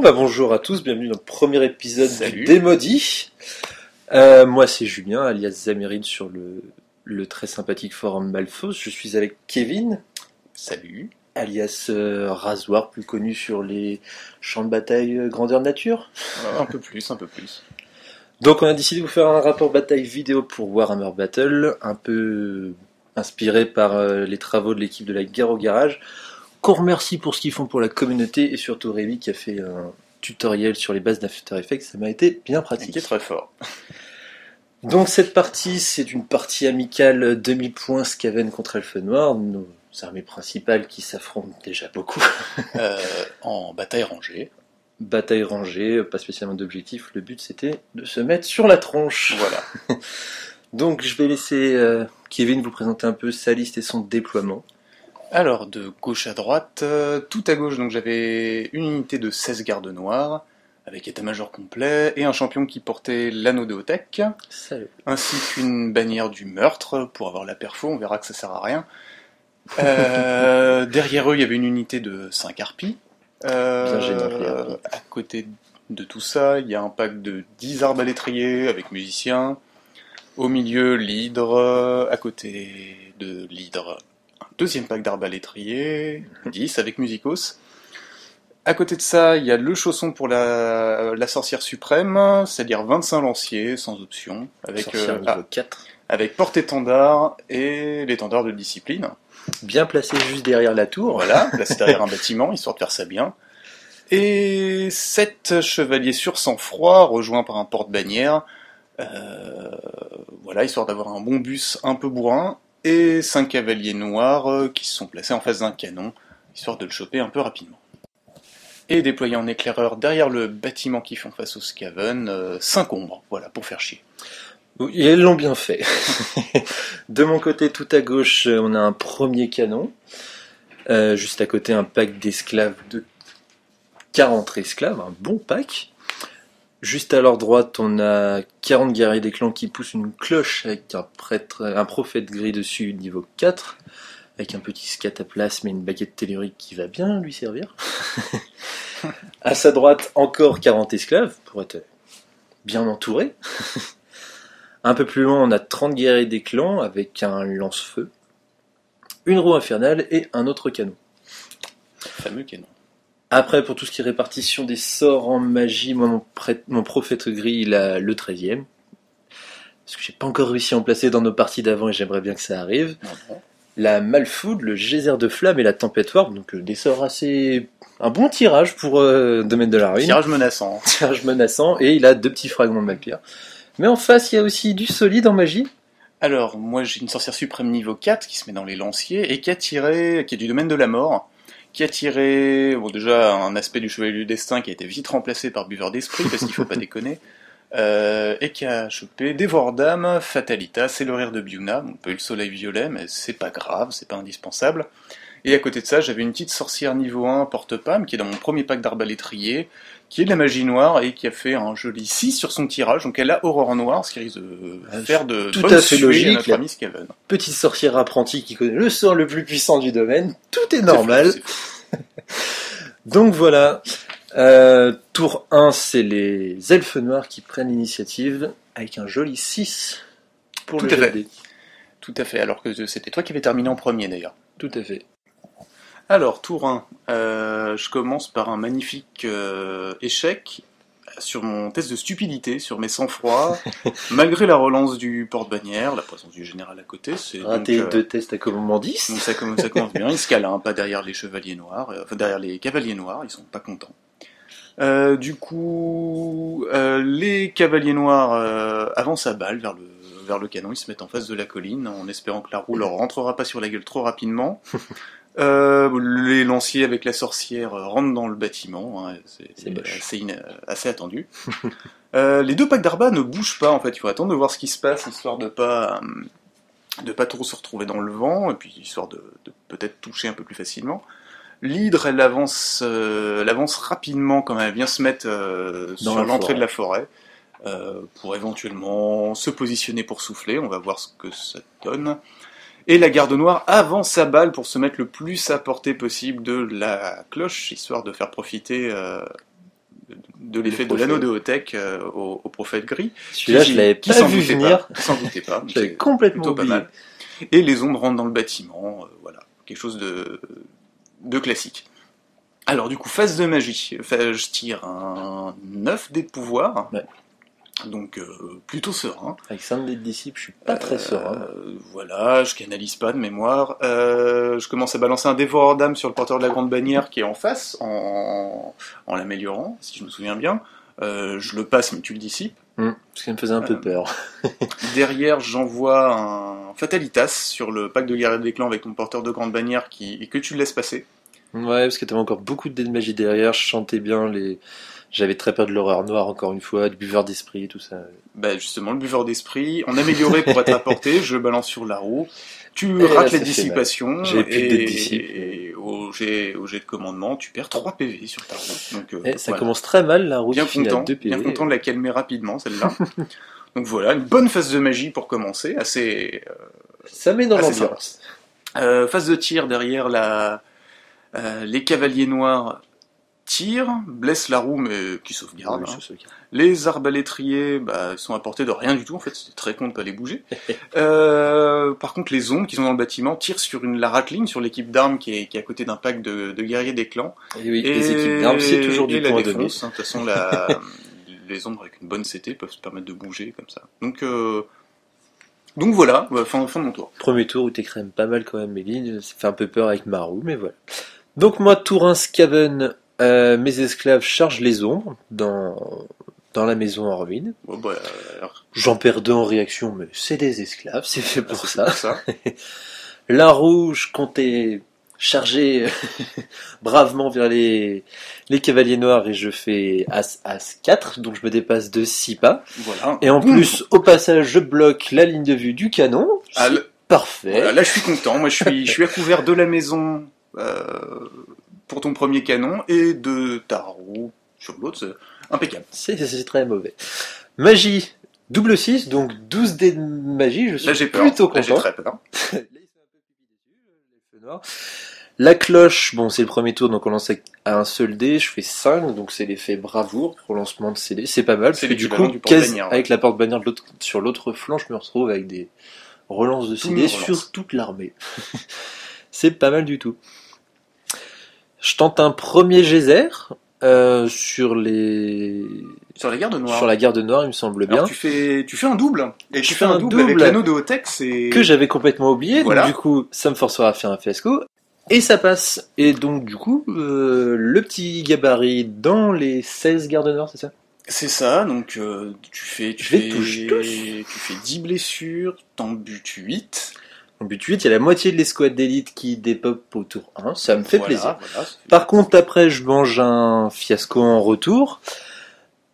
Bonjour à tous, bienvenue dans le premier épisode Salut. du Démodit. Moi c'est Julien, alias Zamérine sur le très sympathique forum Malfos. Je suis avec Kevin, Salut. alias Rasoir, plus connu sur les champs de bataille grandeur nature. Un peu plus. Donc on a décidé de vous faire un rapport bataille vidéo pour Warhammer Battle, un peu inspiré par les travaux de l'équipe de la guerre au garage. Qu'on remercie pour ce qu'ils font pour la communauté et surtout Rémi qui a fait un tutoriel sur les bases d'After Effects, ça m'a été bien pratique. Qui est très fort. Donc cette partie, c'est une partie amicale demi-point Skaven contre Elfe Noir, nos armées principales qui s'affrontent déjà beaucoup. En bataille rangée. Bataille rangée, pas spécialement d'objectif, le but c'était de se mettre sur la tronche. Voilà. Donc je vais laisser Kevin vous présenter un peu sa liste et son déploiement. Alors, de gauche à droite, tout à gauche, donc j'avais une unité de 16 gardes noirs, avec état-major complet, et un champion qui portait l'anneau de Hotek, Salut. ainsi qu'une bannière du meurtre, pour avoir la perfo, on verra que ça sert à rien. Derrière eux, il y avait une unité de 5 harpies. Bien gênant, les harpies. À côté de tout ça, il y a un pack de 10 arbalétriers avec musiciens. Au milieu, l'hydre. À côté de l'hydre, deuxième pack d'arbalétriers, 10 avec musicos. À côté de ça, il y a le chausson pour la sorcière suprême, c'est-à-dire 25 lanciers, sans option, avec, Sorcière niveau 4. avec porte-étendard et l'étendard de discipline. Bien placé juste derrière la tour. Voilà, placé derrière un bâtiment, histoire de faire ça bien. Et 7 chevaliers sur sang-froid, rejoints par un porte-bannière. Voilà, histoire d'avoir un bon bus un peu bourrin. Et 5 cavaliers noirs qui se sont placés en face d'un canon, histoire de le choper un peu rapidement. Et déployés en éclaireur derrière le bâtiment qui font face aux Skaven, 5 ombres, voilà, pour faire chier. Oui, et elles l'ont bien fait. De mon côté, tout à gauche, on a un premier canon. Juste à côté, un pack d'esclaves de 40 esclaves, un bon pack. Juste à leur droite, on a 40 guerriers des clans qui poussent une cloche avec un prophète gris dessus, niveau 4, avec un petit scataplasme et une baguette tellurique qui va bien lui servir. À sa droite, encore 40 esclaves, pour être bien entouré. Un peu plus loin, on a 30 guerriers des clans avec un lance-feu, une roue infernale et un autre canon. Fameux canon. Après, pour tout ce qui est répartition des sorts en magie, moi, mon prophète gris, il a le 13e. Parce que j'ai pas encore réussi à en placer dans nos parties d'avant et j'aimerais bien que ça arrive. La Malfood, le geyser de flamme et la tempête warp, donc des sorts assez... Un bon tirage pour domaine de la ruine. Tirage menaçant. Tirage menaçant, et il a 2 petits fragments de Malpire. Mais en face, il y a aussi du solide en magie. Alors, moi j'ai une sorcière suprême niveau 4 qui se met dans les lanciers et qui est du domaine de la mort, qui a tiré, bon déjà un aspect du Chevalier du Destin qui a été vite remplacé par Buveur d'Esprit, parce qu'il faut pas déconner, et qui a chopé Dévore d'âme, Fatalitas et le rire de Biuna. On peut eu le soleil violet, mais c'est pas grave, c'est pas indispensable. Et à côté de ça, j'avais une petite sorcière niveau 1 porte-pâme, qui est dans mon premier pack d'arbalétrier, qui est de la magie noire, et qui a fait un joli 6 sur son tirage, donc elle a Aurore Noire, ce qui risque de faire de tout bonnes à fait suées logique, à notre là. ami Skaven. Petite sorcière apprentie qui connaît le sort le plus puissant du domaine. Tout est normal. C'est fou. Donc voilà, tour 1, c'est les elfes noirs qui prennent l'initiative avec un joli 6 pour Tout le à jet fait. de dés. Tout à fait, alors que c'était toi qui avais terminé en premier d'ailleurs. Tout à fait. Alors, tour 1, je commence par un magnifique échec sur mon test de stupidité, sur mes sang-froids, malgré la relance du porte-bannière, la présence du général à côté. C'est Raté donc, 2 tests à commandement 10. donc ça commence bien, ils se calent, hein, pas derrière les chevaliers noirs, enfin derrière les cavaliers noirs, ils sont pas contents. Du coup, les cavaliers noirs avancent à balle vers le canon, ils se mettent en face de la colline, en espérant que la roue leur rentrera pas sur la gueule trop rapidement. Les lanciers avec la sorcière rentrent dans le bâtiment, hein, c'est assez attendu. Les 2 packs d'arba ne bougent pas en fait, il faut attendre de voir ce qui se passe, histoire de pas trop se retrouver dans le vent, et puis histoire de peut-être toucher un peu plus facilement. L'hydre, elle avance rapidement quand elle vient se mettre sur l'entrée de la forêt, pour éventuellement se positionner pour souffler, on va voir ce que ça donne. Et la garde noire avance à balle pour se mettre le plus à portée possible de la cloche, histoire de faire profiter de l'effet de l'anneau de Hotech au prophète gris. Celui-là, je l'avais pas vu venir. Qui s'en doutait pas. J'avais complètement plutôt oublié. pas mal. Et les ombres rentrent dans le bâtiment, voilà, quelque chose de classique. Alors du coup, phase de magie, je tire un 9 dés de pouvoir, ouais. Donc plutôt serein. Avec 5 dés de disciple, je suis pas très serein. Voilà, je canalise pas de mémoire. Je commence à balancer un dévoreur d'âme sur le porteur de la grande bannière qui est en face, en l'améliorant, si je me souviens bien. Je le passe, mais tu le dissipes. Parce qu'il me faisait un peu peur. Derrière, j'envoie un Fatalitas sur le pack de guerrier des clans avec ton porteur de grande bannière et que tu le laisses passer. Ouais, parce que t'avais encore beaucoup de dés de magie derrière, je chantais bien les... J'avais très peur de l'horreur noire, encore une fois, du buveur d'esprit, tout ça. Bah justement, le buveur d'esprit, en amélioré pour être apporté, je balance sur la roue. Tu rates la dissipation, et au jet de commandement, tu perds 3 PV sur ta roue. Donc, ça commence très mal, la roue. Bien content de la calmer rapidement, celle-là. Donc voilà, une bonne phase de magie pour commencer, assez... ça met dans l'ambiance. Phase de tir derrière les cavaliers noirs tirent, blessent la roue mais qui sauvegarde. Oui, les arbalétriers sont à portée de rien du tout, en fait c'était très con de pas les bouger. Par contre les ombres qui sont dans le bâtiment tirent sur la Rattling, sur l'équipe d'armes qui est à côté d'un pack de guerriers des clans. Et oui, les équipes d'armes c'est toujours du point de défonce. De toute façon les ombres avec une bonne CT peuvent se permettre de bouger comme ça. Donc voilà, fin de mon tour. Premier tour où t'écrèmes pas mal quand même Méline, ça fait un peu peur avec ma roue, mais voilà. Donc moi, tour 1 Scaven, mes esclaves chargent les ombres dans la maison en ruine. J'en perds 2 en réaction, mais c'est des esclaves, c'est fait pour ça. La rouge comptait charger bravement vers les cavaliers noirs et je fais As 4, donc je me dépasse de 6 pas. Voilà. Et en plus, au passage, je bloque la ligne de vue du canon. Parfait. Voilà, là je suis content, moi je suis à couvert de la maison pour ton premier canon et de ta roue sur l'autre, c'est impeccable. C'est très mauvais. Magie, double 6, donc 12 dés de magie, je suis plutôt content. Là j'ai très peur. La cloche, bon c'est le premier tour, donc on lance à un seul dé, je fais 5, donc c'est l'effet bravoure pour lancement de CD, c'est pas mal, parce que du coup, avec la porte-bannière sur l'autre flanc, je me retrouve avec des relances de CD sur toute l'armée. C'est pas mal du tout. Je tente un premier geyser sur la garde noire. Sur la garde noire, il me semble bien. Alors, tu fais un double. Et tu fais un double avec l'anneau de Hotech, que j'avais complètement oublié. Voilà. Donc du coup, ça me forcera à faire un fiasco. Et ça passe. Et donc du coup, le petit gabarit dans les 16 gardes noires, c'est ça ? C'est ça, donc tu fais 10 blessures, t'en butes 8. En but 8, il y a la moitié de l'escouade d'élite qui dépop au tour 1, ça me fait plaisir. Par contre, après, je mange un fiasco en retour.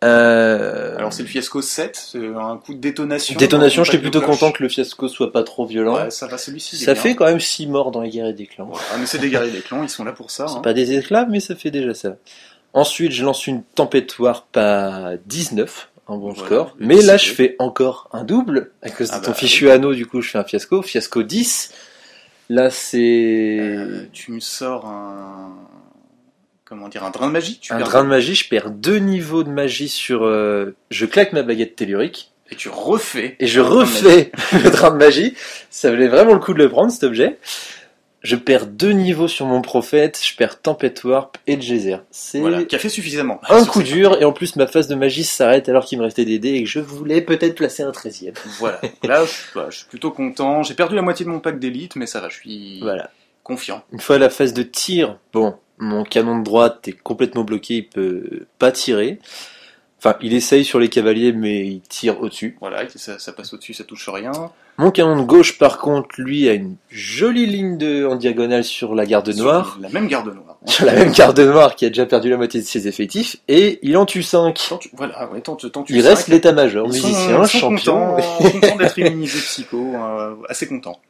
Alors c'est le fiasco 7, c'est un coup de détonation. Détonation, j'étais plutôt content que le fiasco soit pas trop violent. Ouais, ça va, celui-ci. Ça fait quand même 6 morts dans les guerriers des clans. Voilà, mais c'est des guerriers des clans, ils sont là pour ça. C'est pas des esclaves, mais ça fait déjà ça. Ensuite, je lance une tempête warp à 19. Un bon score, mais là je fais encore un double à cause de ton fichu anneau, du coup je fais un fiasco 10. Là c'est... tu me sors un drain de magie. Un drain de magie, je perds 2 niveaux de magie sur... Je claque ma baguette tellurique. Et tu refais. Et je refais le drain de magie. Ça valait vraiment le coup de le prendre cet objet. Je perds 2 niveaux sur mon prophète, je perds Tempête Warp et le geyser. C'est qui a fait suffisamment. Un coup dur, et en plus ma phase de magie s'arrête alors qu'il me restait des dés et que je voulais peut-être placer un 13e. Voilà, là je suis plutôt content. J'ai perdu la moitié de mon pack d'élite, mais ça va, je suis confiant. Une fois la phase de tir, bon, mon canon de droite est complètement bloqué, il peut pas tirer. Enfin, il essaye sur les cavaliers, mais il tire au-dessus. Voilà, ça passe au-dessus, ça touche rien. Mon canon de gauche, par contre, lui, a une jolie ligne en diagonale sur la garde noire. Sur la même garde noire. Sur la même garde noire qui a déjà perdu la moitié de ses effectifs. Et il en tue 5. Il reste l'état-major, musicien, champion. Content d'être immunisé psycho, assez content.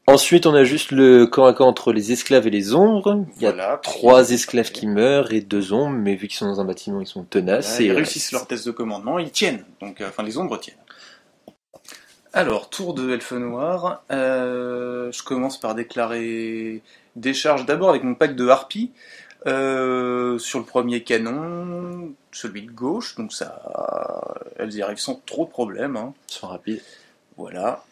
Ensuite, on a juste le corps à corps entre les esclaves et les ombres. Il y a 3 esclaves qui meurent et 2 ombres, mais vu qu'ils sont dans un bâtiment, ils sont tenaces. Ils réussissent leur test de commandement, ils tiennent. Donc, les ombres tiennent. Alors, tour de Elfe Noir. Je commence par déclarer des charges d'abord avec mon pack de harpies. Sur le premier canon, celui de gauche, donc elles y arrivent sans trop de problèmes. Hein. Ils sont rapides. Voilà.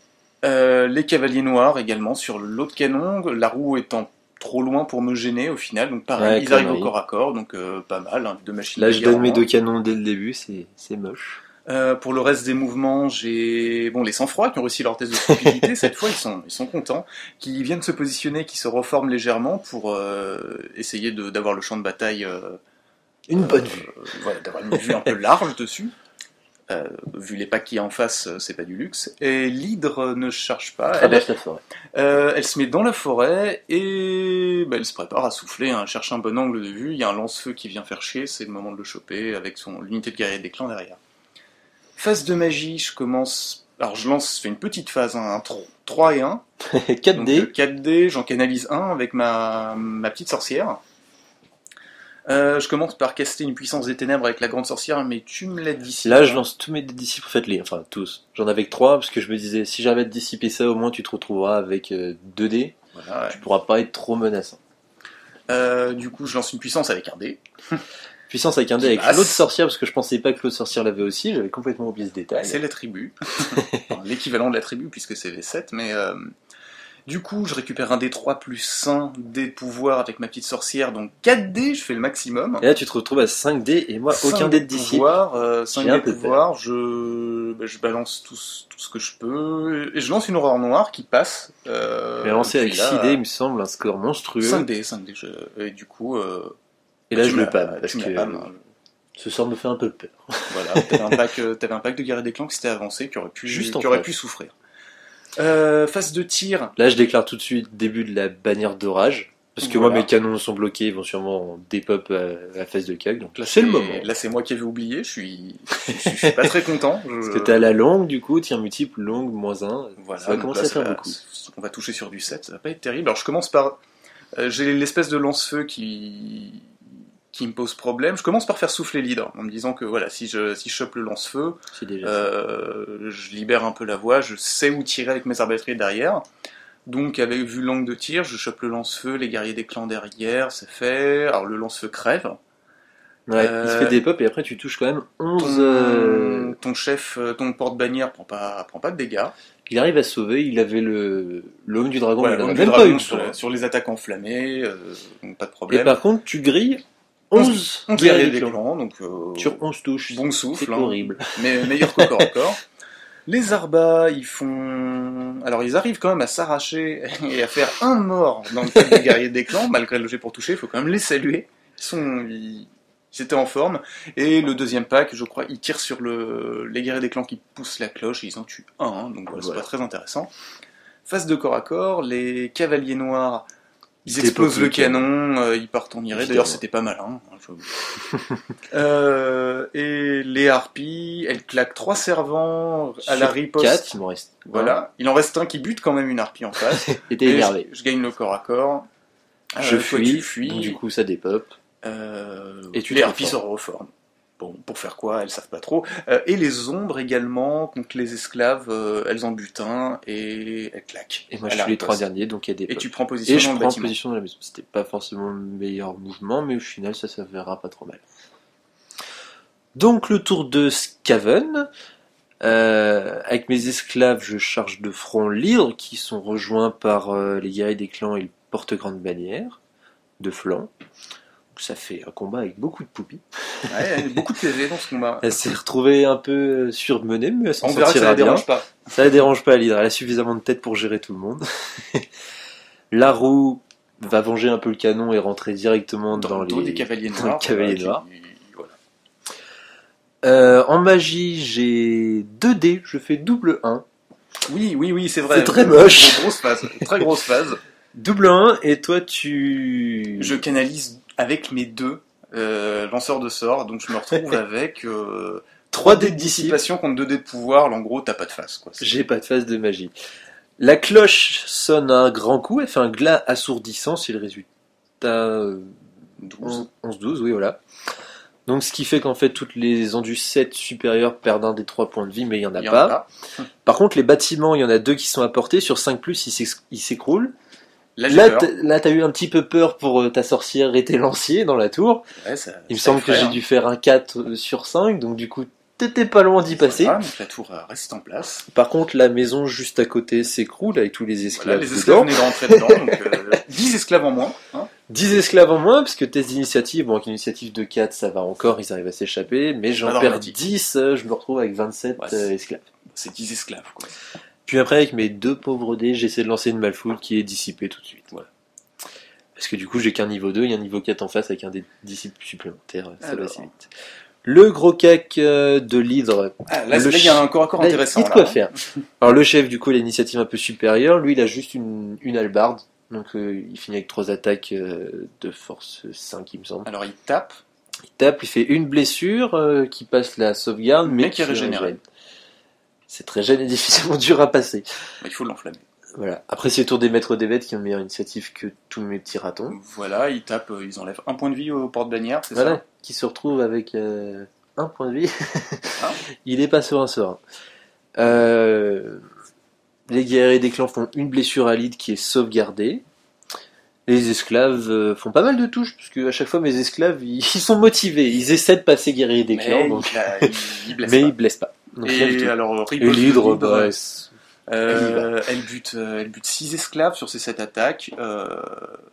Les cavaliers noirs également sur l'autre canon, la roue étant trop loin pour me gêner au final, donc pareil, ils arrivent au corps à corps, donc pas mal, hein, deux machines. Là je donne mes 2 canons dès le début, c'est moche. Pour le reste des mouvements, j'ai les sang-froids qui ont réussi leur test de stupidité, cette fois ils sont contents, qui viennent se positionner, qui se reforment légèrement pour essayer d'avoir le champ de bataille... une bonne vue. Voilà, d'avoir une vue un peu large dessus. Vu les packs qu'il y a en face, c'est pas du luxe. Et l'hydre ne charge pas. Traverse la forêt. Elle se met dans la forêt et elle se prépare à souffler, hein, cherche un bon angle de vue. Il y a un lance-feu qui vient faire chier, c'est le moment de le choper avec l'unité de guerrier des clans derrière. Phase de magie, je commence. Alors je fais une petite phase, hein, 3 et 1. 4D. Donc, 4D, j'en canalise un avec ma petite sorcière. Je commence par caster une puissance des ténèbres avec la grande sorcière, mais tu me l'as dissipé. Là, je lance tous mes disciples, faites-les, enfin tous. J'en avais que 3, parce que je me disais, si j'arrive à te dissiper ça, au moins tu te retrouveras avec 2D. Voilà, ouais. Tu pourras pas être trop menaçant. Du coup, je lance une puissance avec un dé. Puissance avec un dé avec l'autre sorcière, parce que je pensais pas que l'autre sorcière l'avait aussi, j'avais complètement oublié ce détail. C'est l'attribut. Enfin, l'équivalent de l'attribut, puisque c'est V7, mais... Du coup, je récupère un D3 plus 1 dé de pouvoir avec ma petite sorcière, donc 4 dés, je fais le maximum. Et là, tu te retrouves à 5 dés, et moi, aucun dé de disciple. 5 dés de pouvoir, je balance tout ce que je peux, et je lance une horreur noire qui passe. Je vais lancer avec 6 dés, il me semble, un score monstrueux. 5 dés, et du coup... et là, je le pâme, parce que ce sort me fait un peu peur. Voilà, t'avais un pack de guerriers des clans qui s'était avancé, qui aurait pu souffrir. Phase de tir. Là, je déclare tout de suite début de la bannière d'orage. Parce que moi, mes canons sont bloqués, ils vont sûrement dépop à la phase de CAC. Donc là, c'est le moment. Là, c'est moi qui avais oublié, je suis pas très content. Parce que t'as la longue, du coup, tir multiple, longue, -1. Voilà, ça va commencer à faire beaucoup. On va toucher sur du 7, ça va pas être terrible. Alors, je commence par... j'ai l'espèce de lance-feu qui me pose problème. Je commence par faire souffler l'hydre, en me disant que voilà, si je chope le lance-feu, je libère un peu la voie, je sais où tirer avec mes arbalètes derrière. Donc, vu l'angle de tir, je chope le lance-feu, les guerriers des clans derrière, c'est fait. Alors, le lance-feu crève. Ouais, il se fait des pop et après tu touches quand même 11... Ton chef, ton porte-bannière prend pas de dégâts. Il arrive à sauver, il avait l'homme du dragon, voilà, il en a même pas eu sur les attaques enflammées, donc pas de problème. Et par contre, tu grilles 11 guerriers des clans, donc sur 11 touches. Bon souffle, c'est horrible. Mais meilleur que corps encore. Les Arbas, ils arrivent quand même à s'arracher et à faire un mort dans le pack des guerriers des clans, malgré le jet pour toucher, il faut quand même les saluer. Ils étaient en forme. Et le deuxième pack, je crois, ils tirent sur les guerriers des clans qui poussent la cloche et ils en tuent un, donc voilà, c'est pas très intéressant. Phase de corps à corps, les cavaliers noirs, ils explosent le canon, ils partent en irée. D'ailleurs, c'était pas malin. Et les harpies, elles claquent 3 servants à la riposte. 4, il m'en reste. Voilà. Il en reste un qui bute quand même une harpie en face. Et t'es énervé. Je gagne le corps à corps. Je fuis. Donc, du coup, ça dépop. Et les harpies se reforment. Bon, pour faire quoi, elles savent pas trop. Et les ombres également, contre les esclaves, elles en butent un et elles claquent. Et moi je suis les 3 derniers, donc il y a des pop. Et tu prends position dans le bâtiment. Et je prends position dans la maison. C'était pas forcément le meilleur mouvement, mais au final ça s'avérera pas trop mal. Donc le tour de Skaven. Avec mes esclaves, je charge de front l'hydre, qui sont rejoints par les guerriers des clans et le porte-grande bannière de flanc. Ça fait un combat avec beaucoup de poupies. Ouais, il y a beaucoup de PV dans ce combat. Elle s'est retrouvée un peu surmenée, mais elle s'en sortira bien. On verra que ça la dérange pas. Ça la dérange pas, l'hydre. Elle a suffisamment de tête pour gérer tout le monde. La roue va venger un peu le canon et rentrer directement dans le dos des cavaliers noirs. Voilà. En magie, j'ai 2 dés. Je fais double 1. Oui, c'est vrai. C'est très moche. Très grosse phase. Double 1, et toi je canalise avec mes 2 lanceurs de sorts, donc je me retrouve avec 3 dés de dissipation contre 2 dés de pouvoir. En gros, t'as pas de face, quoi. J'ai pas de face de magie. La cloche sonne un grand coup, elle fait un glas assourdissant, c'est le résultat 11-12, oui voilà. Donc ce qui fait qu'en fait toutes les endus 7 supérieurs perdent un des 3 points de vie, mais il y en a pas. Par contre les bâtiments, il y en a 2 qui sont apportés, sur 5+, ils s'écroulent. Là, j'ai peur. Là, t'as eu un petit peu peur pour ta sorcière et tes lanciers dans la tour. Ouais, Il me semble que j'ai dû faire un 4 sur 5, donc du coup, t'étais pas loin d'y passer. Voilà, donc la tour reste en place. Par contre, la maison juste à côté s'écroule avec tous les esclaves. Voilà, les esclaves venaient de rentrer dedans, donc 10 esclaves en moins. Hein. 10 esclaves en moins, parce que tes initiatives, bon, avec une initiative de 4, ça va encore, ils arrivent à s'échapper, mais j'en perds 10, je me retrouve avec 27 esclaves. C'est 10 esclaves, quoi. Puis après, avec mes 2 pauvres dés, j'essaie de lancer une malfoule qui est dissipée tout de suite. Voilà. Parce que du coup, j'ai qu'un niveau 2 et un niveau 4 en face avec un dé disciple supplémentaire, ça va assez vite. Le gros cac de l'hydre. Ah, là, il y a un corps à corps intéressant. Il y a de quoi faire. Alors, le chef, du coup, il a l'initiative un peu supérieure. Lui, il a juste une hallebarde. Donc, il finit avec 3 attaques de force 5, il me semble. Alors, il tape. Il fait une blessure qui passe la sauvegarde, mais qui régénère. C'est très gêne et difficilement dur à passer. Il faut l'enflammer. Voilà. Après, c'est le tour des maîtres des bêtes qui ont une meilleure initiative que tous mes petits ratons. Voilà, ils tapent, ils enlèvent un point de vie au porte-bannière, c'est voilà, ça ? Qui se retrouve avec un point de vie. Il est pas serein. Les guerriers des clans font une blessure à lead qui est sauvegardée. Les esclaves font pas mal de touches, parce que à chaque fois mes esclaves ils sont motivés, ils essaient de passer guerrier des clans, donc... ils blessent pas. Donc, et alors, l'hydre, elle bute 6 esclaves sur ses 7 attaques.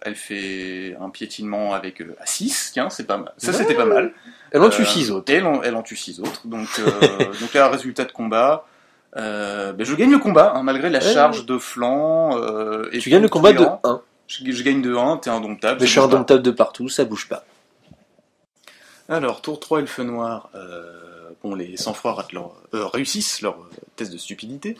Elle fait un piétinement avec à 6, tiens, c'est pas mal. Ça, c'était pas mal. Elle en tue 6 autres. Elle en tue 6 autres. Donc là, résultat de combat. Je gagne le combat, hein, malgré la charge de flanc. Et tu gagnes le combat de 1. Je gagne de 1, t'es indomptable. Mais je suis indomptable de partout, ça bouge pas. Alors, tour 3, Elfe Noir. Les sang-froid réussissent leur test de stupidité.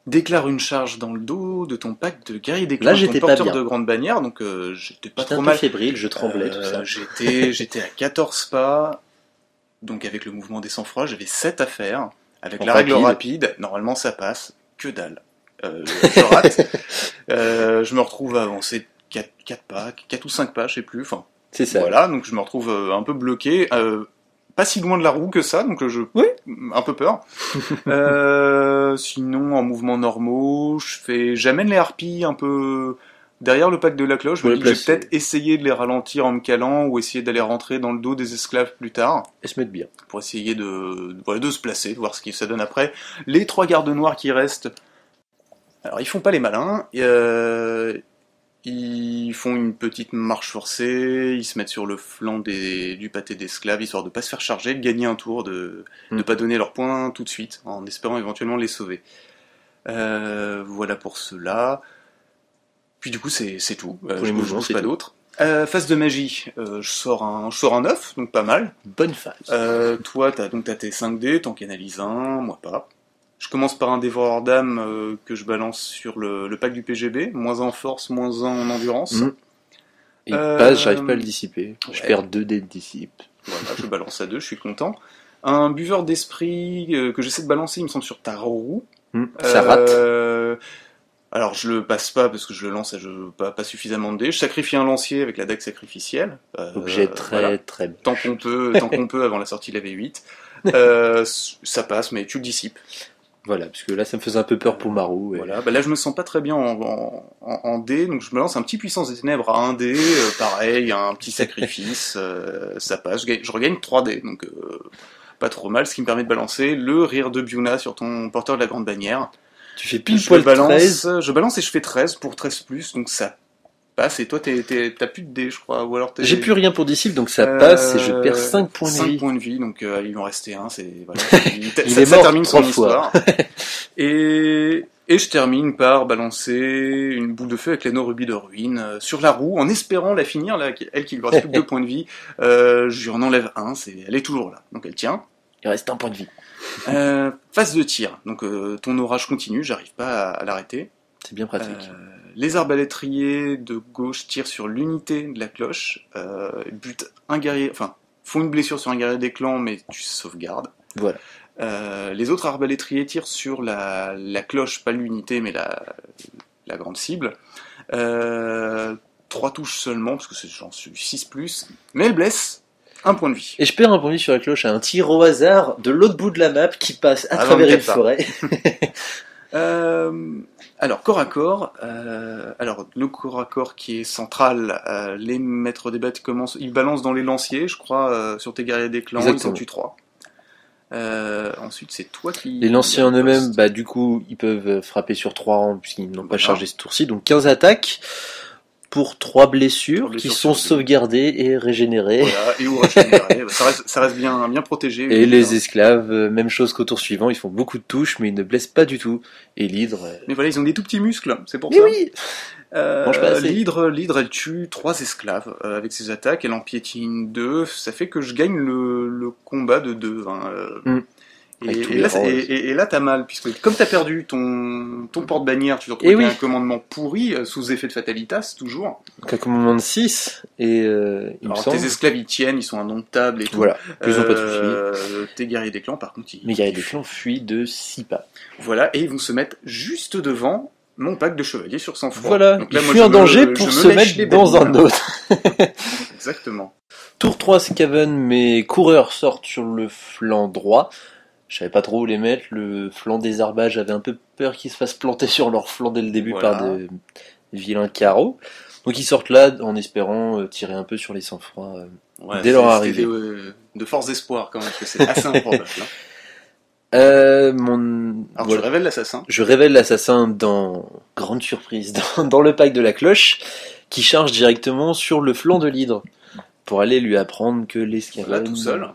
Déclare une charge dans le dos de ton pack de guerrier des clans, ton porteur de grande bannière, donc j'étais pas trop mal. Fébrile, je tremblais, tout ça. J'étais à 14 pas, donc avec le mouvement des sang-froid, j'avais 7 à faire. Avec la règle rapide, normalement ça passe, que dalle. Je rate. Je me retrouve à avancer 4 pas, 4 ou 5 pas, je sais plus. Enfin, c'est ça. Voilà, donc je me retrouve un peu bloqué. Pas si loin de la roue que ça, donc un peu peur. Sinon, en mouvement normaux, j'amène les harpies un peu derrière le pack de la cloche. Je me dis que je vais peut-être essayer de les ralentir en me calant ou essayer d'aller rentrer dans le dos des esclaves plus tard. Et se mettre bien. Pour essayer de se placer, de voir ce que ça donne après. Les 3 gardes noirs qui restent, alors ils font pas les malins. Ils font une petite marche forcée, ils se mettent sur le flanc du pâté d'esclaves, histoire de pas se faire charger, de gagner un tour, de pas donner leurs points tout de suite, en espérant éventuellement les sauver. Voilà pour cela. Puis du coup, c'est tout. Je ne bouge pas d'autre. Phase de magie, je sors un 9, donc pas mal. Bonne phase. Toi, t'as tes 5 dés, t'en canalises un, moi pas. Je commence par un dévoreur d'âme que je balance sur le pack du PGB, moins 1 en force, moins 1 en endurance. Il passe, j'arrive pas à le dissiper. Ouais. Je perds 2 dés de dissipe. Voilà, je balance à 2, je suis content. Un buveur d'esprit que j'essaie de balancer, il me semble, sur Taroru. Ça rate. Alors je le passe pas parce que je le lance à pas suffisamment de dés. Je sacrifie un lancier avec la dague sacrificielle. Objet très très bon. Tant qu'on peut avant la sortie de la V8. Ça passe, mais tu le dissipes. Voilà, parce que là ça me faisait un peu peur pour Marou. Voilà, là je me sens pas très bien en dés, donc je me lance un petit puissance des ténèbres à 1 dé, pareil, un petit sacrifice, ça passe, je regagne 3 dés, donc pas trop mal, ce qui me permet de balancer le rire de Biuna sur ton porteur de la grande bannière. Tu fais pile poil 13. Je balance et je fais 13 pour 13+, donc ça passe, et toi t'as plus de dés je crois, ou alors j'ai plus rien pour disciple, donc ça passe et je perds 5 points de vie. 5 points de vie, donc il m'en restait un, voilà, il est mort termine 3 son fois. Et je termine par balancer une boule de feu avec l'anneau rubis de ruine sur la roue, en espérant la finir, là, elle qui lui reste plus que 2 points de vie. Je lui en enlève un, elle est toujours là, donc elle tient. Il reste 1 point de vie. Phase de tir, donc ton orage continue, j'arrive pas à l'arrêter. C'est bien pratique. Les arbalétriers de gauche tirent sur l'unité de la cloche, butent un guerrier, enfin, font une blessure sur un guerrier des clans, mais tu sauvegardes. Voilà. Les autres arbalétriers tirent sur la cloche, pas l'unité, mais la grande cible. 3 touches seulement, parce que j'en suis 6+, mais elle blesse 1 point de vie. Et je perds 1 point de vie sur la cloche à un tir au hasard de l'autre bout de la map qui passe à travers une forêt. Alors, corps à corps, alors le corps à corps qui est central, les maîtres des bêtes commencent, ils balancent dans les lanciers, je crois, sur tes guerriers des clans, ils en Exactement. tuent 3. Ensuite, c'est toi qui... Les lanciers en eux-mêmes, bah, du coup, ils peuvent frapper sur 3 rangs puisqu'ils n'ont pas Voilà. chargé ce tour-ci. Donc 15 attaques pour 3 blessures, 3 blessures qui sont sur deux. sauvegardées et régénérées. Voilà, et ou régénérer. ça reste bien, bien protégé. Et les hein. esclaves, même chose qu'au tour suivant, ils font beaucoup de touches, mais ils ne blessent pas du tout. Et l'hydre... Mais voilà, ils ont des tout petits muscles, c'est pour Mais ça. oui mange pas assez. L'hydre, elle tue 3 esclaves avec ses attaques, elle en piétine 2, ça fait que je gagne le combat de 2. Avec tous Et les là, rangs, et là, t'as mal, puisque comme t'as perdu ton porte-bannière, tu te retrouves Et avec oui. un commandement pourri, sous effet de fatalitas, toujours. Donc un commandement de 6, et il me Alors semble... tes esclaves, ils tiennent, ils sont indomptables et tout. Voilà, plus ils ont pas de soucis. Tes guerriers des clans, par contre, Mes guerriers des clans fuient de 6 pas. Voilà, et ils vont se mettre juste devant mon pack de chevaliers sur sang-froid. Voilà, Donc là, ils moi, fuient je en me- danger je pour me se lèche mettre les dans babines. un autre. Exactement. Tour 3, Skaven, mes coureurs sortent sur le flanc droit. Je savais pas trop où les mettre, le flanc des Arbages, j'avais un peu peur qu'ils se fassent planter sur leur flanc dès le début Voilà. par de vilains carreaux. Donc ils sortent là en espérant tirer un peu sur les sang-froids. Ouais, Dès leur c'était arrivée. de force d'espoir quand même, parce que c'est assez improbable. Hein. Alors Voilà. tu révèles l'assassin. Je révèle l'assassin dans grande surprise dans le pack de la cloche qui charge directement sur le flanc de l'hydre pour aller lui apprendre que les Skaven, Là tout seul.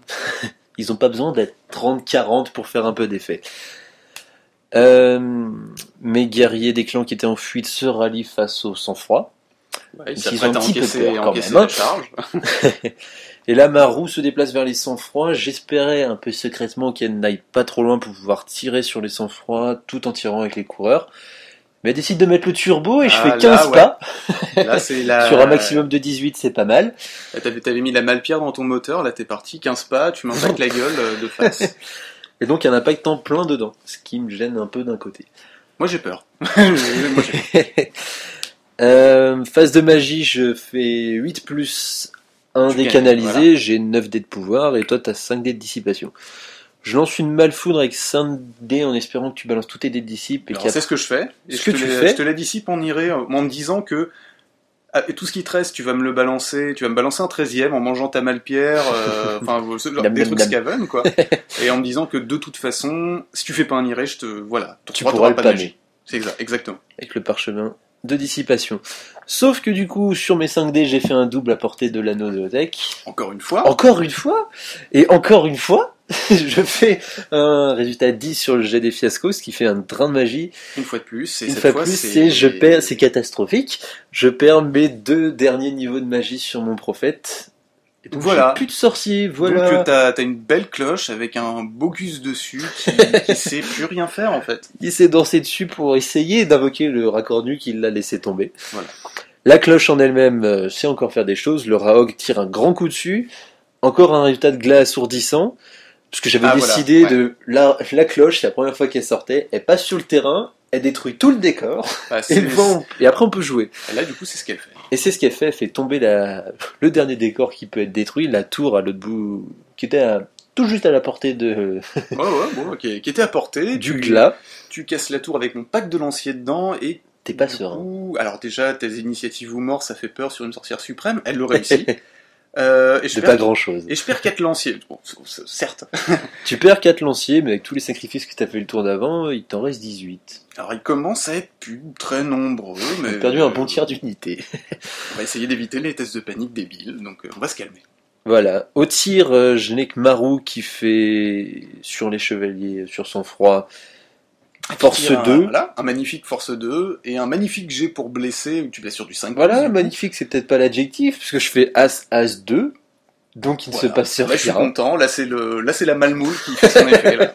ils ont pas besoin d'être 30-40 pour faire un peu d'effet. Mes guerriers des clans qui étaient en fuite se rallient face au sang-froid. Ouais, il Ils s'apprête ont à un petit peu encaisser, peur quand encaisser même, hein. la charge. Et là, ma roue se déplace vers les sang-froids. J'espérais un peu secrètement qu'elle n'aille pas trop loin pour pouvoir tirer sur les sang-froids tout en tirant avec les coureurs. Mais elle décide de mettre le turbo et je fais 15 là, ouais. pas. Là c'est la... Sur un maximum de 18, c'est pas mal. Là, t'avais mis la malpierre dans ton moteur, là t'es parti, 15 pas, tu m'attaques la gueule de face. Et donc, il y a un impact en plein dedans, ce qui me gêne un peu d'un côté. Moi j'ai peur. Moi, j'ai peur. Phase de magie, je fais 8 plus 1 Tu décanalisé, gagnes, voilà. j'ai 9 dés de pouvoir, et toi t'as 5 dés de dissipation. Je lance une malfoudre avec 5 dés en espérant que tu balances tous tes dés de dissipe. Et Alors, c'est ce que je fais. Et Ce que tu fais. Je te la dissipe en irée en me disant que et tout ce qui te reste, tu vas me le balancer, tu vas me balancer un 13e en mangeant ta malpierre, enfin des trucs Skaven quoi. Et en me disant que de toute façon, si tu fais pas un iré, tu pourras le pas de pamer. magie. C'est exactement. Avec le parchemin de dissipation. Sauf que du coup, sur mes 5 dés, j'ai fait un double à portée de l'anneau de Otek. Encore une fois. Encore une fois, et encore une fois, je fais un résultat 10 sur le jet des fiascos, ce qui fait un drain de magie. Une fois de plus. Et Une cette fois fois, plus, c'est catastrophique. Je perds mes 2 derniers niveaux de magie sur mon prophète. Et donc Voilà. j'ai plus de sorcier, voilà. Donc t'as une belle cloche avec un Bogus dessus qui sait plus rien faire en fait. Il s'est dansé dessus pour essayer d'invoquer le raccordu qu'il l'a laissé tomber. Voilà. La cloche en elle-même sait encore faire des choses. Le Raog tire un grand coup dessus. Encore un résultat de glas assourdissant. Parce que j'avais décidé voilà, ouais. de... La cloche, c'est la première fois qu'elle sortait. Elle passe sur le terrain, elle détruit tout le décor. Bah, Et après on peut jouer. Là du coup c'est ce qu'elle fait. Et c'est ce qu'elle fait. Elle fait tomber le dernier décor qui peut être détruit. La tour à l'autre bout, qui était tout juste à la portée de... Qui était à portée. du glas. Tu casses la tour avec mon pack de lanciers dedans et T'es pas du serein. coup, alors déjà, tes initiatives ou morts, ça fait peur sur une sorcière suprême. Elle le réussit. Et je De perds- pas grand chose. Et je perds 4 lanciers. Bon, certes. Tu perds 4 lanciers, mais avec tous les sacrifices que t'as fait le tour d'avant, il t'en reste 18. Alors, ils commencent à être plus très nombreux, mais... T'as perdu un bon tiers d'unité. On va essayer d'éviter les tests de panique débiles, donc on va se calmer. Voilà. Au tir, je n'ai que Maru qui fait sur les chevaliers, sur son froid, force 2. Voilà, un magnifique force 2, et un magnifique jet pour blesser, où tu blesses sur du 5. Voilà, magnifique, c'est peut-être pas l'adjectif, parce que je fais As, As 2, donc il ne se passe Là, je suis rien. content, là c'est la malmoule qui fait son effet, là.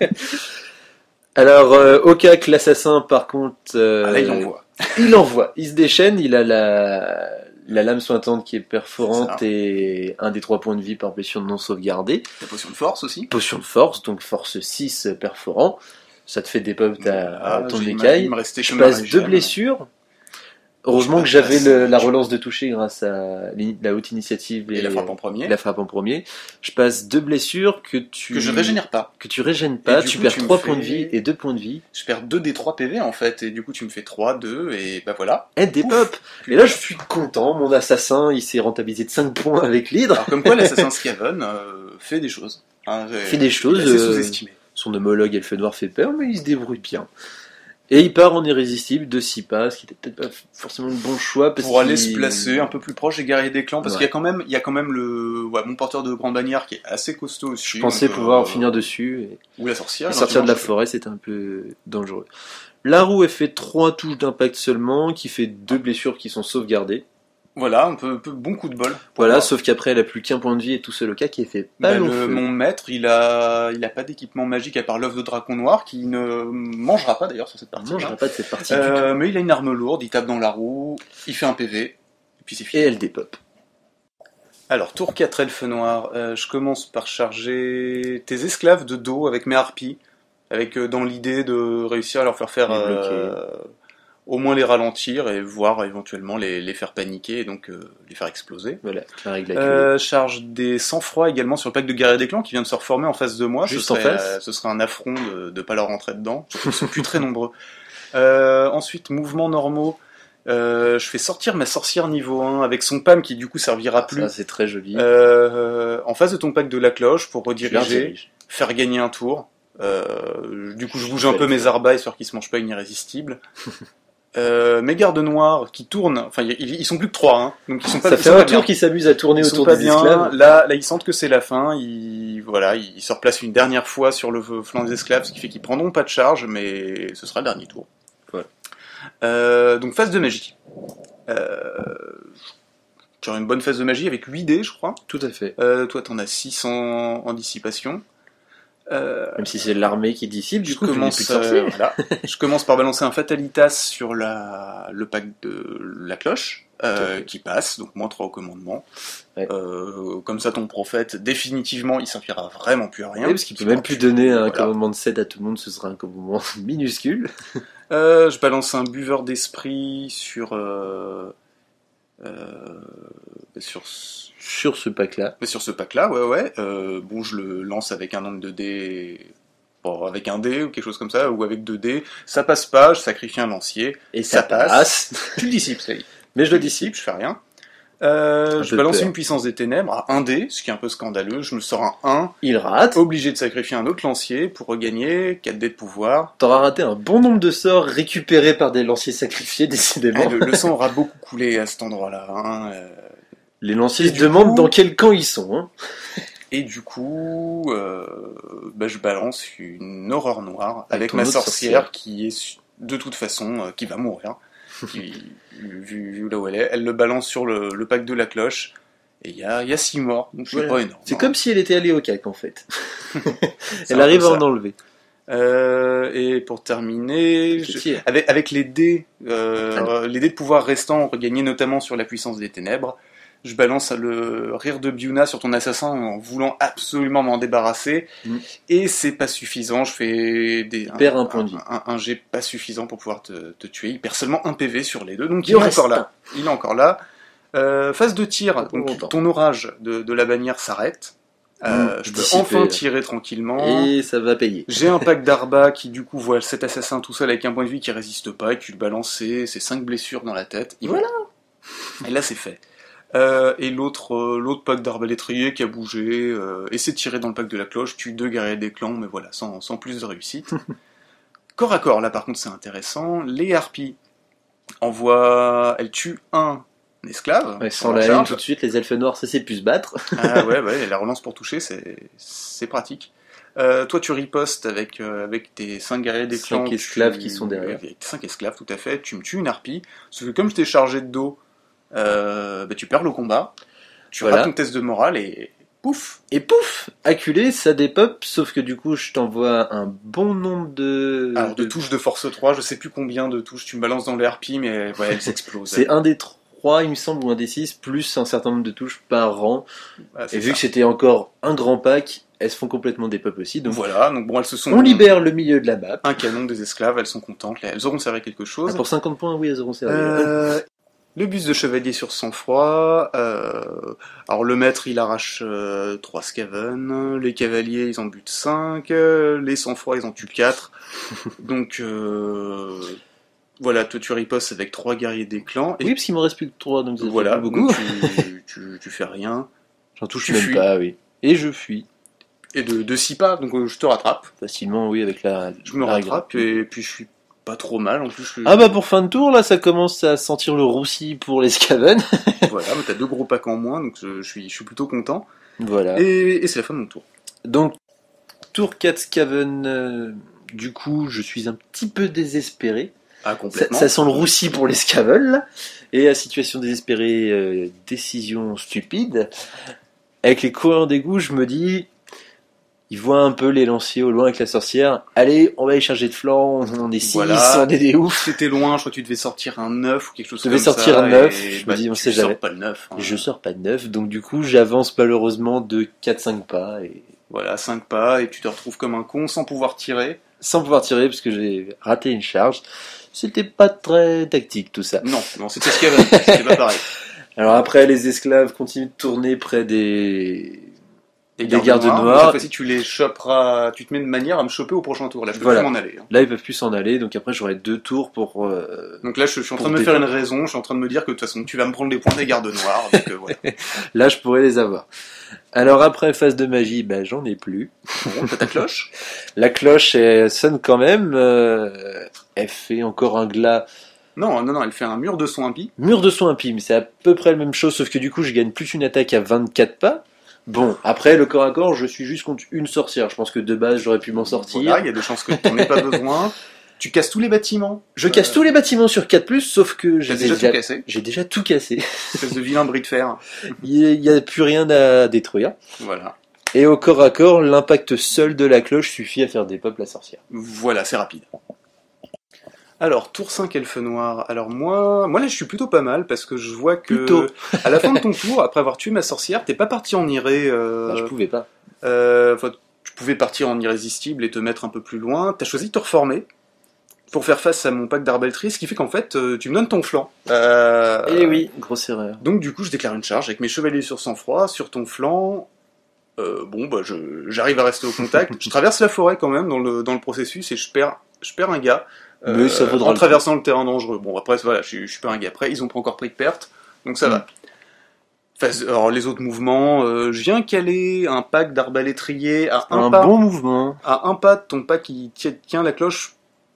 Alors, Okak, l'assassin, par contre... Là, il envoie. Il envoie, il se déchaîne, il a la lame sointante qui est perforante et un des 3 points de vie par blessure non sauvegardée. La potion de force aussi. Potion de force, donc force 6 perforant. Ça te fait des buffs à ton Il écaille. me restait Je que ma passe 2 régène. blessures. Heureusement que j'avais la relance de toucher grâce à la haute initiative Et la frappe en premier. la frappe en premier. Je passe 2 blessures que je régénère pas. Que tu régènes pas, tu perds 3 points de vie et 2 points de vie. Je perds 2 des 3 PV en fait, et du coup tu me fais 3, 2, et bah voilà. Et des pop. Et là je suis content, mon assassin il s'est rentabilisé de 5 points avec l'hydre. Alors comme quoi l'assassin Skaven fait des choses. Hein, fait des choses. C'est sous-estimé. Son homologue Elfe Noir fait peur, mais il se débrouille bien. Et il part en irrésistible de 6 pas, ce qui était peut-être pas forcément le bon choix. Pour aller se placer un peu plus proche des guerriers des clans, parce qu'il y a quand même mon porteur de grande bannière qui est assez costaud aussi. Je pensais pouvoir finir dessus. Ou la sorcière. Et sortir de la forêt, c'était un peu dangereux. La roue, elle fait 3 touches d'impact seulement, qui fait 2 blessures qui sont sauvegardées. Voilà, un peu bon coup de bol. Voilà, sauf qu'après elle a plus qu'un point de vie et tout seul au cas qui est fait pas long feu. Mon maître, il a pas d'équipement magique à part l'œuf de Dracon Noir, qui ne mangera pas d'ailleurs sur cette partie. Il mangera pas de cette partie mais il a une arme lourde, il tape dans la roue, il fait un PV, et puis c'est fini. Et elle dépop. Alors, tour 4 Elfe Noir, je commence par charger tes esclaves de dos avec mes harpies, avec dans l'idée de réussir à leur faire au moins les ralentir et voir éventuellement les faire paniquer et donc les faire exploser. Voilà, la règle charge des sang-froid également sur le pack de guerrier des clans qui vient de se reformer en face de moi. Juste en face. Ce serait un affront de ne pas leur rentrer dedans. Ils sont plus très nombreux. Ensuite, mouvements normaux. Je fais sortir ma sorcière niveau 1 avec son PAM qui du coup servira plus. Ça, c'est très joli. En face de ton pack de la cloche pour rediriger, faire gagner un tour. Du coup, je bouge un peu mes arbas histoire qu'ils se mangent pas une irrésistible. Mes gardes noirs qui tournent, enfin ils sont plus que 3, hein, donc ils sont pas. Ça fait un tour qu'ils s'amusent à tourner autour des esclaves. Là ils sentent que c'est la fin, ils se replacent une dernière fois sur le flanc des esclaves, ce qui fait qu'ils prendront pas de charge, mais ce sera le dernier tour. Ouais. Donc phase de magie. Tu as une bonne phase de magie avec 8 dés, je crois. Tout à fait. Toi t'en as 6 en dissipation. Même si c'est l'armée qui dissipe, du coup, voilà. Je commence par balancer un Fatalitas sur le pack de la cloche, qui passe, donc moins 3 au commandement. Ouais. Comme ça, ton prophète, définitivement, il servira vraiment plus à rien. Oui, parce qu'il peut même plus donner un commandement de 7 à tout le monde, ce sera un commandement minuscule. Je balance un buveur d'esprit sur ce pack-là. Mais sur ce pack-là, ouais. Bon, je le lance avec un nombre de dés. Bon, avec un dé ou quelque chose comme ça, ou avec 2 dés. Ça passe pas, je sacrifie un lancier. Et ça passe. Tu le dissipes, ça y est. Mais je le dissipe, je fais rien. Je balance une puissance des ténèbres à 1 dé, ce qui est un peu scandaleux. Je me sors un 1. Il rate. Obligé de sacrifier un autre lancier pour regagner 4 dés de pouvoir. T'auras raté un bon nombre de sorts récupérés par des lanciers sacrifiés, décidément. Le sang aura beaucoup coulé à cet endroit-là. Hein. Les lanciers se demandent dans quel camp ils sont. Hein. Et du coup, je balance une horreur noire avec ma sorcière qui est de toute façon qui va mourir. Vu là où elle le balance sur le pack de la cloche. Et il y a 6 morts, donc c'est pas énorme. C'est comme si elle était allée au cac en fait. Elle arrive à en enlever. Et pour terminer, avec les dés, les dés de pouvoir restants regagnés notamment sur la puissance des ténèbres, je balance le rire de Biuna sur ton assassin en voulant absolument m'en débarrasser. Et c'est pas suffisant, je fais un point de vie. Un jet pas suffisant pour pouvoir te tuer. Il perd seulement un PV sur les deux, donc il est encore là. Phase de tir, donc ton orage de la bannière s'arrête. Je peux enfin tirer tranquillement. Et ça va payer. J'ai un pack d'Arba qui du coup voit cet assassin tout seul avec un point de vie qui résiste pas et tu le balances ses 5 blessures dans la tête. Et voilà. Et là c'est fait. Et l'autre pack d'arbalétrier qui a bougé et s'est tiré dans le pack de la cloche, tue 2 guerriers des clans, mais voilà, sans plus de réussite. Corps à corps, là par contre c'est intéressant. Les harpies elles tuent un esclave. Ouais, sans la haine tout de suite, les elfes noirs ça sait plus se battre. Ah ouais, la relance pour toucher c'est pratique. Toi tu ripostes avec tes 5 guerriers des clans. 5 esclaves qui sont derrière. Avec 5 esclaves, tout à fait, tu me tues une harpie, sauf que comme je t'ai chargé de dos, tu perds le combat, tu rates ton test de morale et pouf. Et pouf, acculé, ça dépop, sauf que du coup je t'envoie un bon nombre de touches de force 3, je sais plus combien de touches tu me balances dans les harpies, mais ouais, elles explosent. C'est un des 3, il me semble, ou un des 6, plus un certain nombre de touches par rang. Et vu que c'était encore un grand pack, elles se font complètement dépop aussi. Donc voilà, donc bon, elles se sont... On libère le milieu de la map. Un canon des esclaves, elles sont contentes, elles auront servi quelque chose. Pour 50 points, oui, elles auront servi. Le bus de chevalier sur sang-froid. Alors le maître il arrache 3 scaven, les cavaliers ils en butent 5, les sang-froid ils en tuent 4. Donc voilà, toi tu ripostes avec 3 guerriers des clans. Et Oui, parce qu'il m'en reste plus que 3, donc ça fait voilà, plus beaucoup. donc tu fais rien. J'en touche tu même fuis. pas, oui. Et je fuis. Et de 6 pas, donc je te rattrape. Facilement, oui, avec la. Je me la rattrape règle. et puis je suis pas trop mal en plus. Ah bah pour fin de tour, là, ça commence à sentir le roussi pour les Skaven. Voilà, mais t'as 2 gros packs en moins, donc je suis plutôt content. Voilà. Et c'est la fin de mon tour. Donc, tour 4 Skaven, du coup, je suis un petit peu désespéré. Ah, Ça, complètement. ça sent le roussi pour les Skaven, là. Et à situation désespérée, décision stupide. Avec les coureurs d'égout, je me dis, ils voient un peu les lanciers au loin avec la sorcière. Allez, on va les charger de flanc, on est 6, Voilà. on est des oufs. C'était loin, je crois que tu devais sortir un 9 ou quelque chose Je devais comme ça. sortir un 9, et je me dis, on tu sait sors jamais. pas le 9. Hein. Je sors pas de 9, donc du coup, j'avance malheureusement de 4-5 pas. Et... Voilà, 5 pas, et tu te retrouves comme un con sans pouvoir tirer. sans pouvoir tirer, parce que j'ai raté une charge. C'était pas très tactique tout ça. Non, c'était ce qu'il y avait, c'était pas pareil. Alors après, les esclaves continuent de tourner près des gardes mais noirs. cette fois-ci, tu les choperas, tu te mets de manière à me choper au prochain tour. Là, je peux Voilà. plus m'en aller. Hein. Là, ils peuvent plus s'en aller, donc après, j'aurai 2 tours pour... Donc là, je suis en train de Pour me faire une défendre. raison, je suis en train de me dire que de toute façon, tu vas me prendre les points des gardes noirs. Donc voilà. Là, je pourrais les avoir. Alors après, phase de magie, ben, j'en ai plus. Bon, t'as ta cloche. La cloche, elle sonne quand même. Elle fait encore un glas. Non, elle fait un mur de son impie. Mur de son impie, mais c'est à peu près la même chose, sauf que du coup, je gagne plus une attaque à 24 pas. Bon, après, le corps à corps, je suis juste contre une sorcière. Je pense que de base, j'aurais pu m'en sortir. Voilà, il y a des chances que t'en aies pas besoin. Tu casses tous les bâtiments. Je casse tous les bâtiments sur 4+, sauf que T'as j'ai déjà tout cassé. j'ai déjà tout cassé. Espèce de vilain bris de fer. Il n'y a plus rien à détruire. Voilà. Et au corps à corps, l'impact seul de la cloche suffit à faire des pop la sorcière. Voilà, c'est rapide. Alors, tour 5 elfe noir. Alors moi là je suis plutôt pas mal parce que je vois que Plutôt. à la fin de ton tour, après avoir tué ma sorcière, t'es pas parti en iré. Bah, je pouvais pas. Enfin, tu pouvais partir en irrésistible et te mettre un peu plus loin. T'as choisi de te reformer pour faire face à mon pack d'arballetrier, ce qui fait qu'en fait tu me donnes ton flanc. Eh oui, grosse erreur. Donc du coup je déclare une charge avec mes chevaliers sur sang-froid, sur ton flanc. Bon bah j'arrive à rester au contact. Je traverse la forêt quand même dans le processus et je perds un gars. Mais ça vaudra en le traversant le terrain dangereux. Bon après voilà, je suis pas un gars après, ils ont pas encore pris de perte, donc ça va. Alors les autres mouvements, je viens caler un pack d'arbalétrier à Un pas, bon mouvement. à un pas de ton pack qui tient la cloche,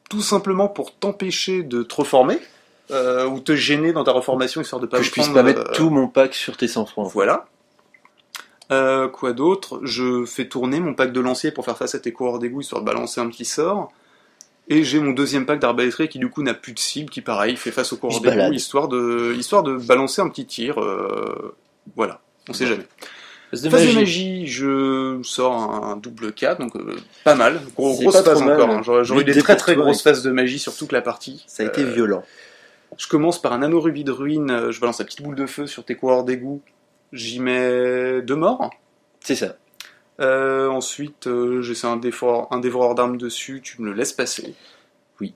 tout simplement pour t'empêcher de te reformer ou te gêner dans ta reformation histoire de pas Que me je puisse prendre, pas mettre tout mon pack sur tes 100 francs. Voilà. Quoi d'autre? Je fais tourner mon pack de lancier pour faire face à tes coureurs d'égout histoire de balancer un petit sort. Et j'ai mon deuxième pack d'arbalétrier qui du coup n'a plus de cible, qui pareil fait face aux coureurs d'égout balade. histoire de balancer un petit tir. Voilà, on sait jamais. Phase de Phase de magie. magie, je sors un double 4, donc pas mal. C'est Grosse pas phase trop mal. encore. Hein. J'aurais eu des L'idée très pour très toi, grosses oui. phases de magie sur toute la partie. Ça a été violent. Je commence par un anneau rubis de ruine, je balance la petite boule de feu sur tes coureurs d'égout. J'y mets 2 morts. C'est ça. Ensuite, j'essaie un dévoreur d'armes dessus, tu me le laisses passer. Oui.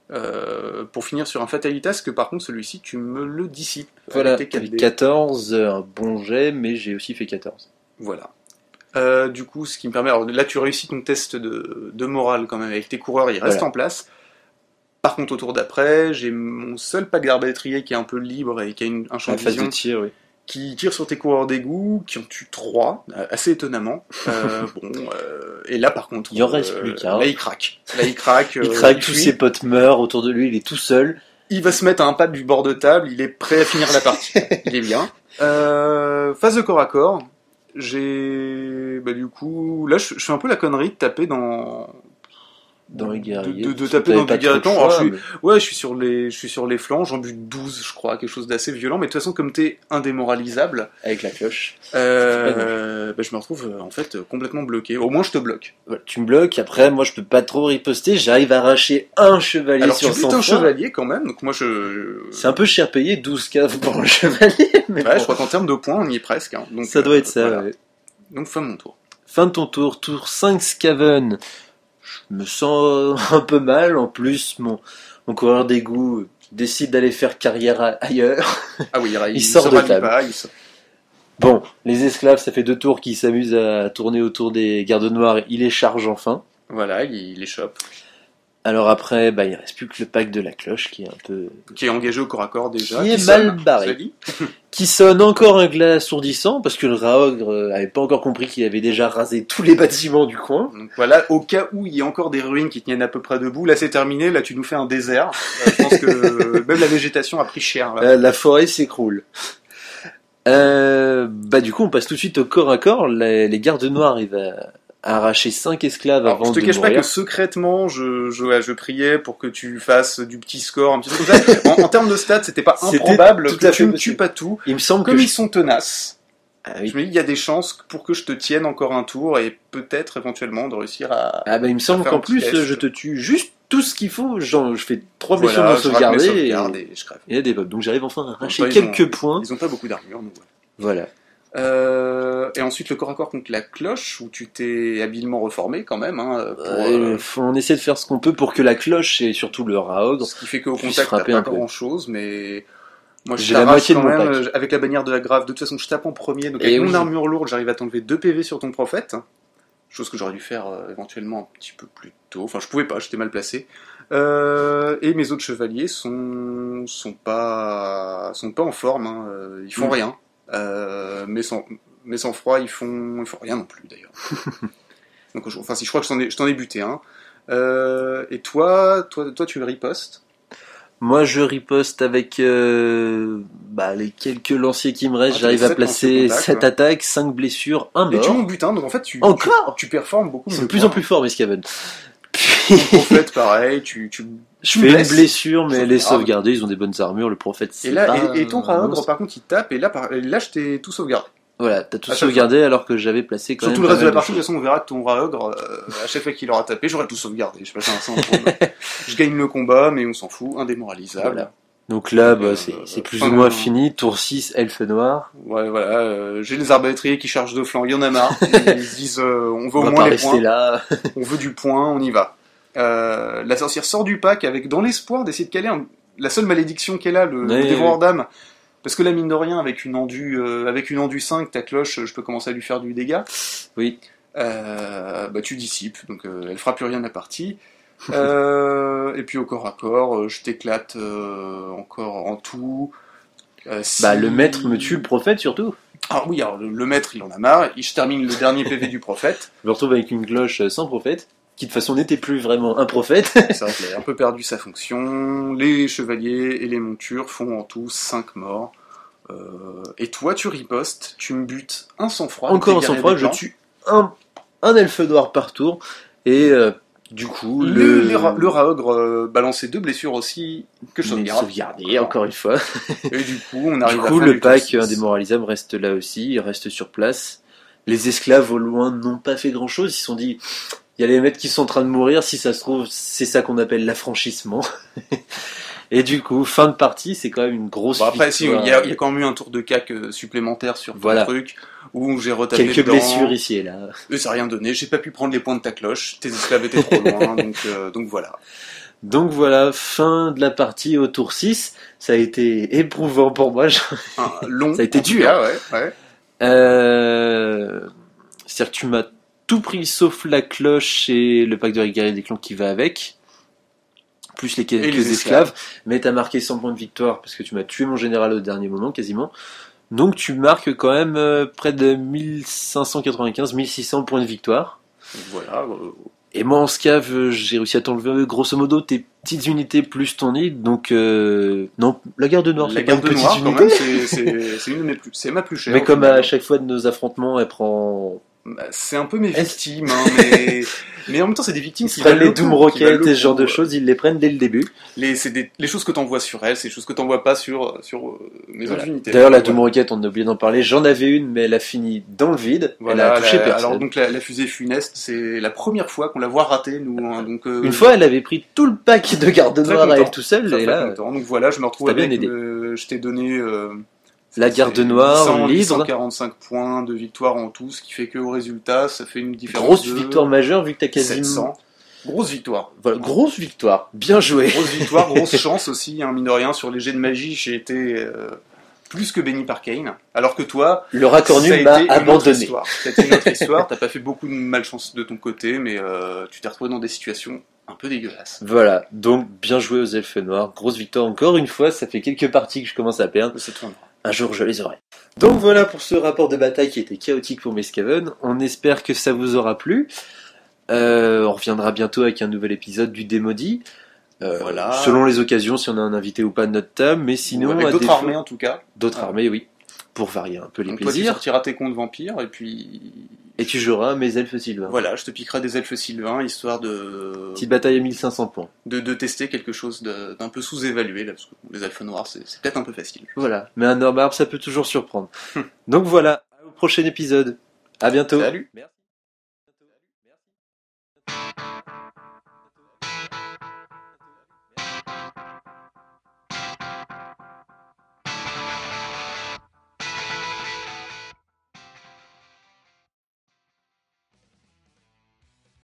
Pour finir sur un Fatalitas, que par contre celui-ci tu me le dissipes. Voilà, avec tes 4 avec dés. 14, un bon jet, mais j'ai aussi fait 14. Voilà. Du coup, ce qui me permet... Alors là, tu réussis ton test de morale quand même avec tes coureurs, ils restent Voilà. en place. Par contre, au tour d'après, j'ai mon seul pack d'arbalétrier qui est un peu libre et qui a un champ En de phase de vision, tir, oui. qui tire sur tes coureurs d'égout, qui en tue 3, assez étonnamment. Et là, par contre... Il en reste plus qu'un. Là, il craque. Il craque, Il craque, tous fuit. ses potes meurent autour de lui, il est tout seul. Il va se mettre à un pas du bord de table, il est prêt à finir la partie. Il est bien. Phase de corps à corps. J'ai... du coup... Là, je fais un peu la connerie de taper dans les guerriers. De parce que taper dans t'avais des pas trop guerriers. le Alors, choix, Ouais, je suis sur les flancs, j'en bute 12, je crois, quelque chose d'assez violent. Mais de toute façon, comme t'es indémoralisable, mais avec la cloche. je me retrouve en fait complètement bloqué. Au moins, je te bloque. Voilà, tu me bloques, après, moi je peux pas trop riposter, j'arrive à arracher un chevalier Alors, sur tu butes 100 un francs. chevalier quand même, donc moi C'est un peu cher payé, 12K pour un chevalier. Mais Ouais, bon, je crois qu'en termes de points, on y est presque. Hein. Donc, ça doit être ça, voilà. ouais. Donc, fin de mon tour. Fin de ton tour, tour 5 Skaven. Je me sens un peu mal, en plus mon coureur d'égout décide d'aller faire carrière ailleurs. Ah oui, il sort se de rallie table. pas, Bon, les esclaves, ça fait 2 tours qu'ils s'amusent à tourner autour des gardes noirs, il les charge enfin. Voilà, il les chope. Alors après, il reste plus que le pack de la cloche qui est un peu... Qui est engagé au corps à corps déjà. Qui est sonne, mal barré. ça dit. Qui sonne encore un glas assourdissant, parce que le Raogre avait pas encore compris qu'il avait déjà rasé tous les bâtiments du coin. Donc voilà, au cas où il y a encore des ruines qui tiennent à peu près debout, là c'est terminé, là tu nous fais un désert. Je pense que même la végétation a pris cher. Là. La forêt s'écroule. Du coup, on passe tout de suite au corps à corps. Les gardes noirs arrivent à arracher 5 esclaves Alors, avant de je te cache mourir. pas que secrètement, je priais pour que tu fasses du petit score, un petit truc comme ça. En termes de stats, c'était pas C'était improbable tout que à tu fait ne possible. tues pas tout. Il me semble Comme que... ils sont tenaces, Ah oui. je me dis, il y a des chances pour que je te tienne encore un tour et peut-être éventuellement de réussir à... il me semble faire qu'en un petit plus, test. je te tue juste tout ce qu'il faut. Genre, je fais 3 blessures Voilà, non je rate mes sauvegardées sauvegardes et je crève. et il y a des votes. Donc j'arrive enfin à arracher Enfin, quelques points. Ils ont pas beaucoup d'armure, donc ouais. Voilà. Et ensuite le corps à corps contre la cloche, où tu t'es habilement reformé quand même. Hein, On essaie de faire ce qu'on peut pour que la cloche et surtout le Raogre... Ce qui fait qu'au puisse contact, t'as frapper pas un peu. grand chose, mais moi je J'ai la t'arrache moitié de quand mon même pack. avec la bannière de la grave. De toute façon, je tape en premier, donc Et avec oui. mon armure lourde, j'arrive à t'enlever 2 PV sur ton prophète. Chose que j'aurais dû faire éventuellement un petit peu plus tôt. Enfin, je pouvais pas, j'étais mal placé. Et mes autres chevaliers sont pas en forme. Hein. Ils font rien. Mais sans froid, ils font rien non plus d'ailleurs. Donc, si je crois que je t'en ai buté un. Et toi, tu ripostes. Moi, je riposte avec les quelques lanciers qui me restent. Ah, J'arrive t'avais à 7 placer lanciers contact, 7 attaques, 5 blessures, 1 Et tu mort. m'en butes un, donc en fait, Encore tu performes beaucoup. Ils sont mieux de plus que en moi. plus forts, mes Skaven. Ton prophète, pareil, tu Je me fais une blesses. blessure, mais les Sauvegarde. sauvegarder, ils ont des bonnes armures. Le prophète, c'est Et là, pas et ton un Raogre, monstre. par contre, il tape, et là, je t'ai tout sauvegardé. Voilà, t'as tout À chaque sauvegardé alors que j'avais placé quand Sur même tout le pas reste de la mal partie, de toute choses. façon, on verra que ton Raogre, à chaque fois qu'il aura tapé, j'aurai tout sauvegardé. Je passe un sang. Je gagne le combat, mais on s'en fout, indémoralisable. Voilà. Donc là, Euh, c'est plus fin ou moins de- fini. Tour 6, elfe noir. Ouais, voilà, j'ai les arbalétriers qui chargent de flanc, il y en a marre. Ils se disent, on veut On au va moins pas les rester points. là. On veut du point, on y va. La sorcière sort du pack dans l'espoir d'essayer de caler la seule malédiction qu'elle a, le Ouais, dévoreur d'âme. Parce que là, mine de rien, avec une endu 5, ta cloche, je peux commencer à lui faire du dégât. Oui. Tu dissipes, donc elle fera plus rien de la partie. Et puis au corps à corps, je t'éclate encore en tout. Le maître me tue, le prophète surtout. Ah oui, alors le maître, il en a marre. Je termine le dernier PV du prophète. Je me retrouve avec une cloche sans prophète, qui de toute façon n'était plus vraiment un prophète. C'est vrai qu'il a un peu perdu sa fonction. Les chevaliers et les montures font en tout 5 morts. Et toi, tu ripostes, tu me butes un sang-froid. Encore un avec tes sang-froid, guerriers je des tue un elfe noir par tour. Et du coup, clans. Le Raogre balançait 2 blessures aussi que je sauvegarde. sauvegardé, encore une fois. Et du coup, on Du arrive à coup, la fin le du tour pack 6. indémoralisable reste là aussi, il reste sur place. Les esclaves au loin n'ont pas fait grand chose, ils se sont dit, il y a les maîtres qui sont en train de mourir, si ça se trouve, c'est ça qu'on appelle l'affranchissement. Et du coup, fin de partie, c'est quand même une grosse Bon, après, si, il victoire. y a quand même eu un tour de cac supplémentaire sur ton Voilà. truc, où j'ai retapé Quelques dedans. blessures ici et là. Et ça n'a rien donné, j'ai pas pu prendre les points de ta cloche, tes esclaves étaient trop loin, donc voilà. Donc voilà, fin de la partie au tour 6. Ça a été éprouvant pour moi. Long. Ça a été en tout dur. cas, ouais. C'est-à-dire que tu m'as tout pris sauf la cloche et le pack de guerriers des clans qui va avec. Plus les quelques les esclaves. Mais t'as marqué 100 points de victoire parce que tu m'as tué mon général au dernier moment quasiment. Donc tu marques quand même près de 1595-1600 points de victoire. Donc voilà. Et moi en scav, j'ai réussi à t'enlever grosso modo tes petites unités plus ton nid. Donc non, la garde noire, La c'est pas une garde petite noire, quand unité. même, c'est une de mes plus, c'est ma plus chère. Mais au comme final. à chaque fois de nos affrontements, elle prend... Bah, c'est un peu mes Est-ce- victimes, hein, mais en même temps, c'est des victimes Ils qui prennent valent les le Doom coup, qui valent Rockets le et ce genre coup. de choses, ils les prennent dès le début. C'est les choses que t'envoies sur elles, c'est des choses que t'envoies pas sur mes Voilà. autres unités. D'ailleurs, la Voilà. Doom Rocket, on a oublié d'en parler. J'en avais une, mais elle a fini dans le vide. Voilà, elle a touché personne. alors donc la fusée funeste, c'est la première fois qu'on la voit rater, nous. Hein, donc, Une fois, elle avait pris tout le pack de garde Très noire à content. elle tout seul, très, et très là, content. Donc voilà, je me retrouve ça t'a avec, bien aidé. je t'ai donné la garde noire, 100, libre. 145 points de victoire en tout, ce qui fait qu'au résultat, ça fait une différence Grosse de victoire majeure, vu que t'as quasiment... 700. Grosse victoire. Voilà, grosse victoire, bien joué. Grosse victoire, grosse chance aussi, hein, mine de rien, sur les jets de magie, j'ai été plus que béni par Kane. Alors que toi, Le raccord ça a nul m'a été une autre abandonné. histoire. C'était une autre histoire, t'as pas fait beaucoup de malchance de ton côté, mais tu t'es retrouvé dans des situations un peu dégueulasses. Voilà, donc bien joué aux elfes noirs, grosse victoire encore une fois, ça fait quelques parties que je commence à perdre. Ça tourne. Un jour je les aurai. Donc voilà pour ce rapport de bataille qui était chaotique pour Mescaven, on espère que ça vous aura plu. On reviendra bientôt avec un nouvel épisode du Démodie. Voilà. Selon les occasions, si on a un invité ou pas de notre table, mais sinon... Avec à d'autres défaut- armées en tout cas. D'autres armées, oui. Pour varier un peu les Donc toi tu plaisirs. sortiras tes comptes vampires et puis... Et tu joueras mes elfes sylvains. Voilà, je te piquerai des elfes sylvains, histoire de... Petite bataille à 1500 points. de tester quelque chose d'un peu sous-évalué, là, parce que les elfes noirs c'est peut-être un peu facile. Voilà, mais un homme arbre, ça peut toujours surprendre. Donc voilà, au prochain épisode. À bientôt. Salut. Merci.